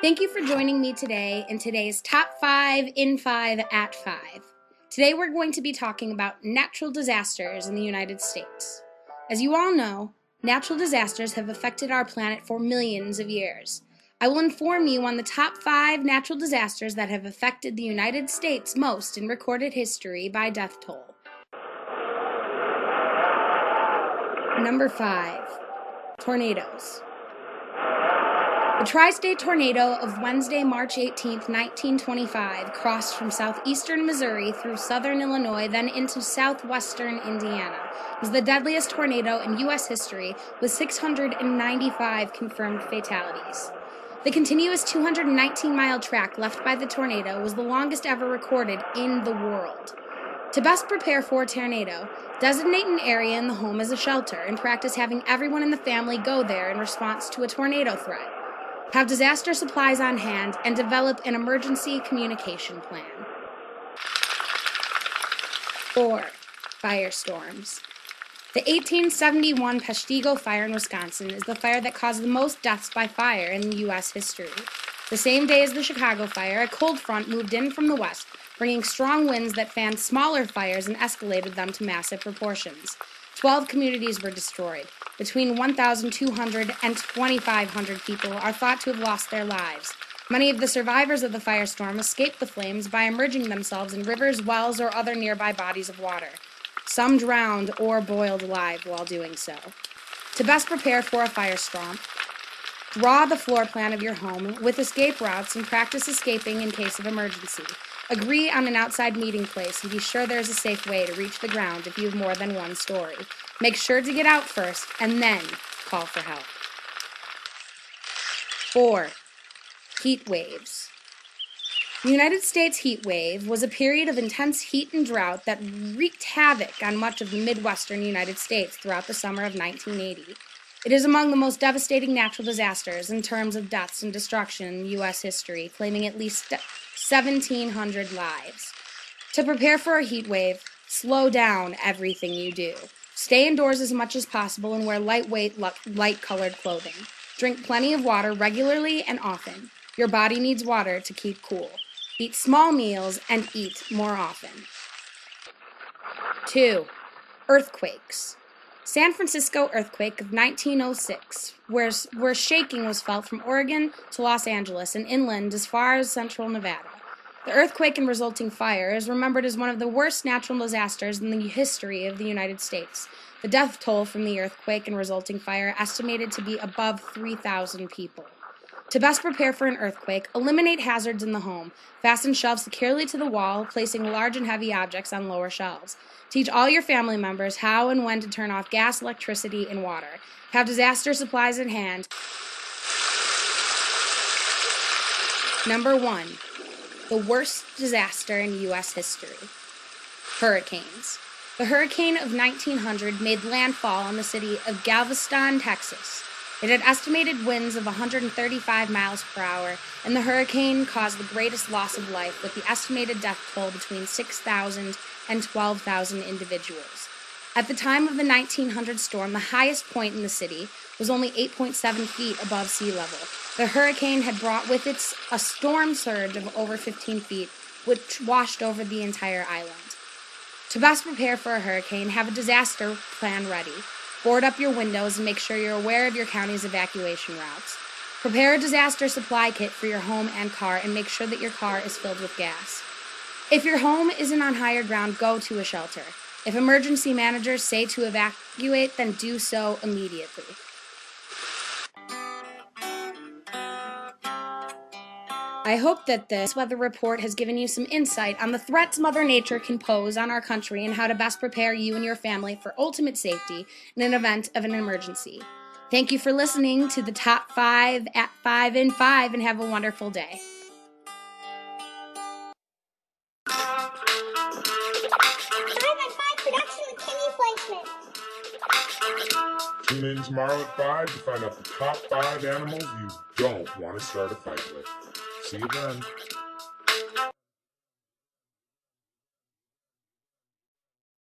Thank you for joining me today in today's Top 5 in 5 at 5. Today we're going to be talking about natural disasters in the United States. As you all know, natural disasters have affected our planet for millions of years. I will inform you on the top 5 natural disasters that have affected the United States most in recorded history by death toll. Number 5. Tornadoes. The tri-state tornado of Wednesday, March 18, 1925, crossed from southeastern Missouri through southern Illinois, then into southwestern Indiana. It was the deadliest tornado in U.S. history, with 695 confirmed fatalities. The continuous 219-mile track left by the tornado was the longest ever recorded in the world. To best prepare for a tornado, designate an area in the home as a shelter and practice having everyone in the family go there in response to a tornado threat. Have disaster supplies on hand, and develop an emergency communication plan. 4. Firestorms. The 1871 Peshtigo fire in Wisconsin is the fire that caused the most deaths by fire in U.S. history. The same day as the Chicago fire, a cold front moved in from the west, bringing strong winds that fanned smaller fires and escalated them to massive proportions. 12 communities were destroyed. Between 1,200 and 2,500 people are thought to have lost their lives. Many of the survivors of the firestorm escaped the flames by immersing themselves in rivers, wells, or other nearby bodies of water. Some drowned or boiled alive while doing so. To best prepare for a firestorm, draw the floor plan of your home with escape routes and practice escaping in case of emergency. Agree on an outside meeting place and be sure there is a safe way to reach the ground if you have more than one story. Make sure to get out first and then call for help. 4. Heat waves. The United States heat wave was a period of intense heat and drought that wreaked havoc on much of the Midwestern United States throughout the summer of 1980. It is among the most devastating natural disasters in terms of deaths and destruction in U.S. history, claiming at least 1,700 lives. To prepare for a heat wave, slow down everything you do. Stay indoors as much as possible and wear lightweight, light-colored clothing. Drink plenty of water regularly and often. Your body needs water to keep cool. Eat small meals and eat more often. 2. Earthquakes. San Francisco earthquake of 1906, where shaking was felt from Oregon to Los Angeles and inland as far as central Nevada. The earthquake and resulting fire is remembered as one of the worst natural disasters in the history of the United States. The death toll from the earthquake and resulting fire estimated to be above 3,000 people. To best prepare for an earthquake, eliminate hazards in the home. Fasten shelves securely to the wall, placing large and heavy objects on lower shelves. Teach all your family members how and when to turn off gas, electricity, and water. Have disaster supplies at hand. Number 1. The worst disaster in U.S. history. Hurricanes. The hurricane of 1900 made landfall on the city of Galveston, Texas. It had estimated winds of 135 miles per hour, and the hurricane caused the greatest loss of life, with the estimated death toll between 6,000 and 12,000 individuals. At the time of the 1900 storm, the highest point in the city was only 8.7 feet above sea level. The hurricane had brought with it a storm surge of over 15 feet, which washed over the entire island. To best prepare for a hurricane, have a disaster plan ready. Board up your windows and make sure you're aware of your county's evacuation routes. Prepare a disaster supply kit for your home and car and make sure that your car is filled with gas. If your home isn't on higher ground, go to a shelter. If emergency managers say to evacuate, then do so immediately. I hope that this weather report has given you some insight on the threats Mother Nature can pose on our country and how to best prepare you and your family for ultimate safety in an event of an emergency. Thank you for listening to the Top 5 at 5 in 5 and have a wonderful day. Tune in tomorrow at 5 to find out the top 5 animals you don't want to start a fight with. See you then.